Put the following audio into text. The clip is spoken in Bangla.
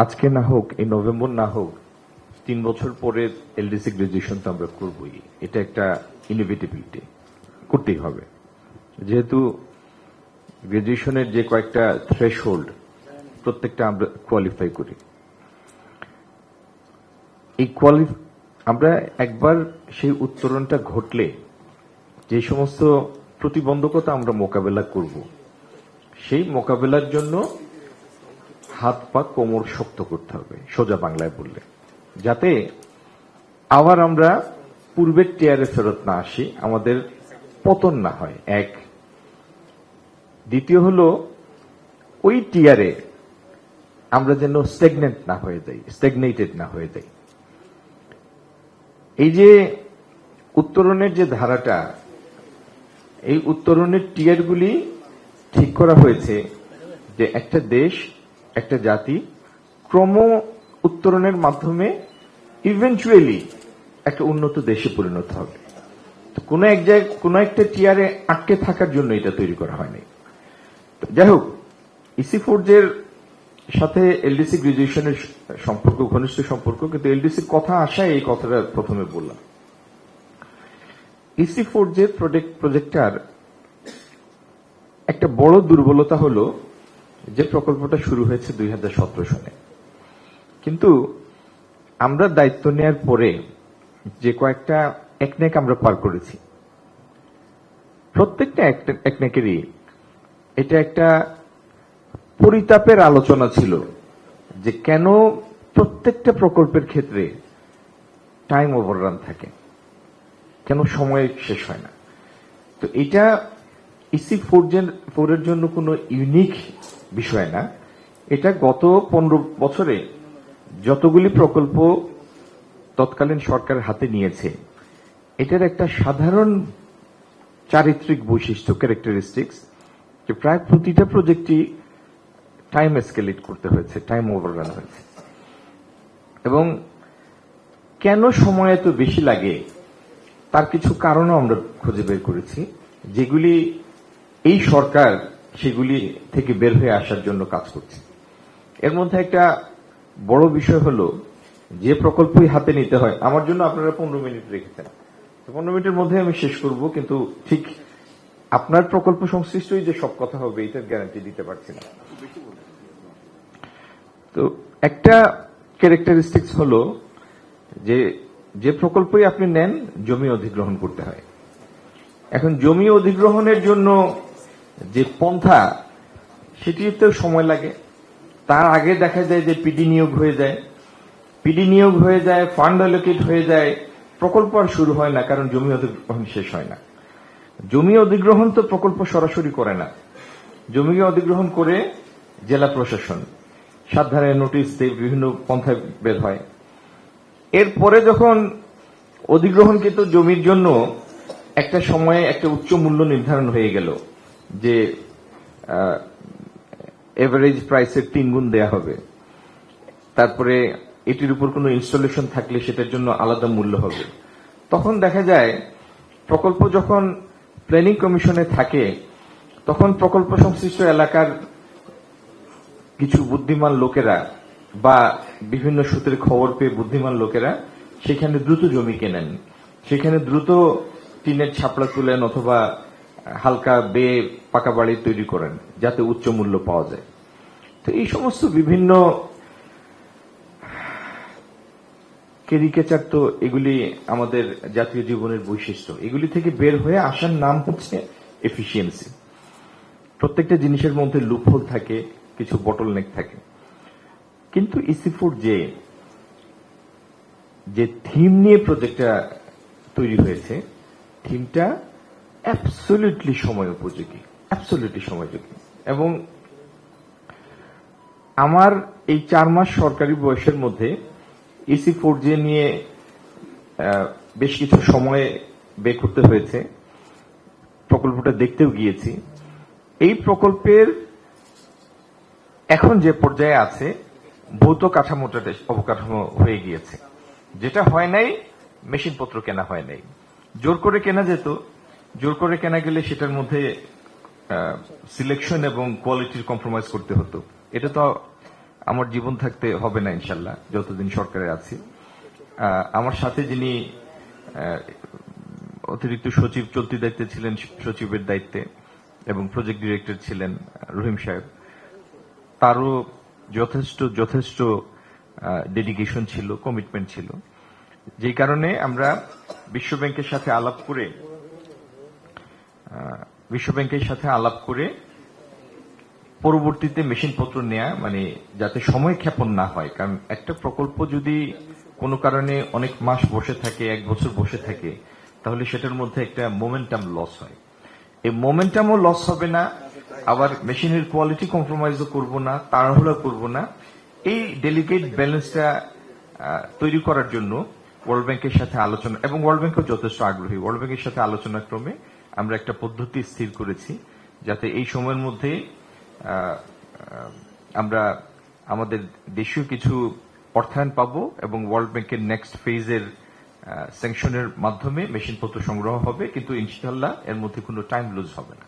আজকে না হোক, এই নভেম্বর না হোক, 3 বছর পরে এলডিসি গ্রাজুয়েশন তো আমরা করবই। এটা একটা ইনএভিটেবিলিটি, করতেই হবে। যেহেতু গ্রাজুয়েশনের যে কয়েকটা থ্রেশহোল্ড প্রত্যেকটা আমরা কোয়ালিফাই করি, এই আমরা একবার সেই উত্তরণটা ঘটলে যে সমস্ত প্রতিবন্ধকতা আমরা মোকাবেলা করব, সেই মোকাবেলার জন্য হাত পা কোমর শক্ত করতে হবে, সোজা বাংলায় বললে, যাতে আবার আমরা পূর্বের টিয়ারে ফেরত না আসি, আমাদের পতন না হয়। এক, দ্বিতীয় হলো ওই টিয়ারে আমরা যেন স্ট্যাগনেটেড না হয়ে যাই। এই যে উত্তরণের যে ধারাটা, এই উত্তরণের টিয়ারগুলি ঠিক করা হয়েছে যে একটা দেশ, একটা জাতি ক্রম উত্তরণের মাধ্যমে ইভেন্চুয়ালি একটা উন্নত দেশে পরিণত হবে। কোন এক জায়গায় কোন একটা টিয়ারে আটকে থাকার জন্য এটা তৈরি করা হয়নি। যাই হোক, ইসি ফোর্জের সাথে এলডিসি গ্রাজুয়েশনের সম্পর্ক ঘনিষ্ঠ সম্পর্ক, কিন্তু এলডিসির কথা আসায় এই কথাটা প্রথমে বললাম। ইসি ফোর্জের প্রজেক্টটার একটা বড় দুর্বলতা হলো যে প্রকল্পটা শুরু হয়েছে 2017 সালে, কিন্তু আমরা দায়িত্ব নেওয়ার পরে যে কয়েকটা একনেক আমরা পার করেছি, প্রত্যেকটা একনেকেরই এটা একটা পরিতাপের আলোচনা ছিল যে কেন প্রত্যেকটা প্রকল্পের ক্ষেত্রে টাইম ওভাররান থাকে, কেন সময় শেষ হয় না। তো এটা ইসি ফোরের জন্য কোনো ইউনিক বিষয় না। এটা গত 15 বছরে যতগুলি প্রকল্প তৎকালীন সরকার হাতে নিয়েছে, এটার একটা সাধারণ চারিত্রিক বৈশিষ্ট্য, ক্যারেক্টারিস্টিক্স, যে প্রায় প্রতিটা প্রজেক্টই টাইম এসকেলেট করতে হয়েছে, টাইম ওভাররান হয়েছে। এবং কেন সময় এত বেশি লাগে তার কিছু কারণও আমরা খুঁজে বের করেছি, যেগুলি এই সরকার সেগুলি থেকে বের হয়ে আসার জন্য কাজ করছে। এর মধ্যে একটা বড় বিষয় হলো যে প্রকল্পই হাতে নিতে হয়, আমার জন্য আপনারা 15 মিনিট রেখেছেন, 15 মিনিটের মধ্যে আমি শেষ করব, কিন্তু ঠিক আপনার প্রকল্প সংশ্লিষ্টই যে সব কথা হবে এটার গ্যারান্টি দিতে পারছি না। তো একটা ক্যারেক্টারিস্টিক্স হলো যে প্রকল্পই আপনি নেন, জমি অধিগ্রহণ করতে হয়। এখন জমি অধিগ্রহণের জন্য যে পন্থা, সেটিতেও সময় লাগে। তার আগে দেখা যায় যে পিডি নিয়োগ হয়ে যায়, ফান্ড অ্যালোকেট হয়ে যায়, প্রকল্প আর শুরু হয় না, কারণ জমি অধিগ্রহণ শেষ হয় না। জমি অধিগ্রহণ তো প্রকল্প সরাসরি করে না, জমি অধিগ্রহণ করে জেলা প্রশাসন 7 ধারায় নোটিশ দেয়, বিভিন্ন পন্থায় বের হয়। এরপরে যখন অধিগ্রহণকৃত জমির জন্য একটা সময়ে একটা উচ্চ মূল্য নির্ধারণ হয়ে গেল, যে এভারেজ প্রাইসের 3 গুণ দেয়া হবে, তারপরে এটির উপর কোনো ইনস্টলেশন থাকলে সেটার জন্য আলাদা মূল্য হবে, তখন দেখা যায় প্রকল্প যখন প্ল্যানিং কমিশনে থাকে, তখন প্রকল্প সংশ্লিষ্ট এলাকার কিছু বুদ্ধিমান লোকেরা বা বিভিন্ন সূত্রে খবর পেয়ে বুদ্ধিমান লোকেরা সেখানে দ্রুত জমি কেনেন, সেখানে দ্রুত টিনের ছাপড়া তুলেন অথবা হালকা বেয়ে পাকা বাড়ি তৈরি করেন, যাতে উচ্চ মূল্য পাওয়া যায়। তো এই সমস্ত বিভিন্ন ক্যারিকেচার, তো এগুলি আমাদের জাতীয় জীবনের বৈশিষ্ট্য। এগুলি থেকে বের হয়ে আসার নাম হচ্ছে এফিসিয়েন্সি। প্রত্যেকটা জিনিসের মধ্যে লুপহোল থাকে, কিছু বটলনেক থাকে। কিন্তু ইসি4 যে থিম নিয়ে প্রজেক্টটা তৈরি হয়েছে, থিমটা অ্যাবসলিউটলি সময় উপযোগী। এবং আমার এই 4 মাস সরকারি বয়সের মধ্যে ইসি4 নিয়ে বেশ কিছু সময় বের করতে হয়েছে, প্রকল্পটা দেখতেও গিয়েছি। এই প্রকল্পের এখন যে পর্যায়ে আছে, ভৌত কাঠামোটা অবকাঠামো হয়ে গিয়েছে। যেটা হয় নাই, মেশিনপত্র কেনা হয় নাই, জোর করে কেনা যেত। জোর করে কেনা গেলে সেটার মধ্যে সিলেকশন এবং কোয়ালিটির কম্প্রোমাইজ করতে হতো। এটা তো আমার জীবন থাকতে হবে না ইনশাল্লাহ, যতদিন সরকারে আছি। আমার সাথে যিনি অতিরিক্ত সচিব চলতি দায়িত্বে ছিলেন, সচিবের দায়িত্বে, এবং প্রজেক্ট ডিরেক্টর ছিলেন রহিম সাহেব, তারও যথেষ্ট ডেডিকেশন ছিল, কমিটমেন্ট ছিল। যে কারণে আমরা বিশ্বব্যাংকের সাথে আলাপ করে পরবর্তীতে মেশিনপত্র নেয়া, মানে যাতে সময় ক্ষেপণ না হয়। কারণ একটা প্রকল্প যদি কোনো কারণে অনেক মাস বসে থাকে, 1 বছর বসে থাকে, তাহলে সেটার মধ্যে একটা মোমেন্টাম লস হয়। এই মোমেন্টামও লস হবে না, আবার মেশিনের কোয়ালিটি কম্প্রোমাইজও করব না, তাড়াহুড়া করব না। এই ডেলিকেট ব্যালেন্সটা তৈরি করার জন্য ওয়ার্ল্ড ব্যাংকের সাথে আলোচনা, এবং ওয়ার্ল্ড ব্যাংকও যথেষ্ট আগ্রহী, ওয়ার্ল্ড ব্যাংকের সাথে আলোচনা ক্রমে আমরা একটা পদ্ধতি স্থির করেছি, যাতে এই সময়ের মধ্যে আমরা আমাদের দেশীয় কিছু অর্থায়ন পাবো, এবং ওয়ার্ল্ড ব্যাংকের নেক্সট ফেজের স্যাংশনের মাধ্যমে মেশিনপত্র সংগ্রহ হবে, কিন্তু ইনশাআল্লাহ এর মধ্যে কোনো টাইম লুজ হবে না।